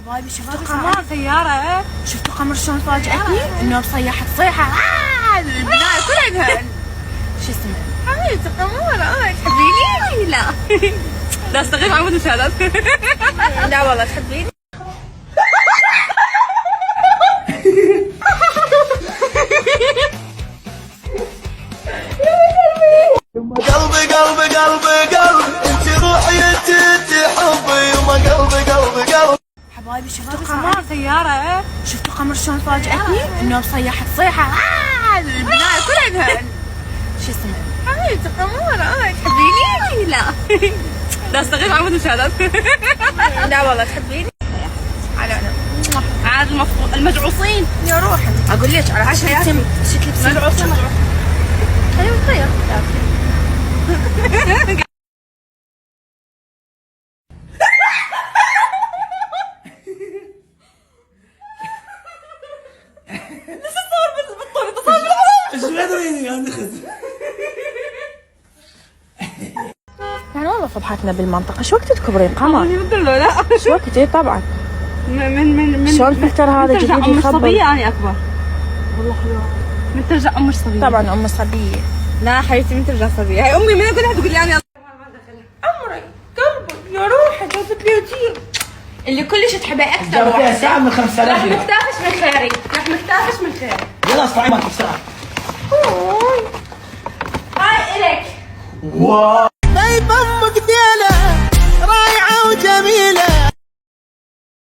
حبايبي شباب قمر سيارة. شفتوا قمر شلون فاجأتني؟ انه صيحت صيحة البناية كلها شو اسمه؟ حبيبتي قمر تحبيني؟ لا لا استغيث عمود مشاهدات. لا والله تحبيني؟ قلبي قلبي قلبي قلبي انت روحي انت حبي يما قلبي قلبي قلبي. حبايبي شباب قمر سيارة. شفتوا قمر شلون فاجأتني؟ انه صيحت صيحة البناية كلها شو اسمه؟ حبيبتي قمر تحبيني؟ لا لا استغيث عمود مشاهدات. لا والله تحبيني؟ على انا عاد المجعوصين يا روحي اقول لك على حياتي. شكلك مجعوصين خلينا نطير ايش بدري يا نخز. يعني والله فضحتنا بالمنطقة. شو وقت تكبرين قمر؟ لا شو وقت؟ إيه طبعا. من شلون الفلتر هذا من ترجع جديد ام يخبر؟ الصبية أنا أكبر. والله حلوة. من ترجع ام الصبية. طبعا ام صبية. لا حبيبتي من ترجع صبية. هاي أمي من أقولها تقول لي أنا عمرك قلبك يا روحي جوزك بيوتي اللي كلش تحبه اكثر جاب فيها واحد. ساعة من 5000 راح ريال. مفتاحش من خيري، راح مفتاحش من خيري. يلا اصفعي معك بسرعة. هاي الك. واو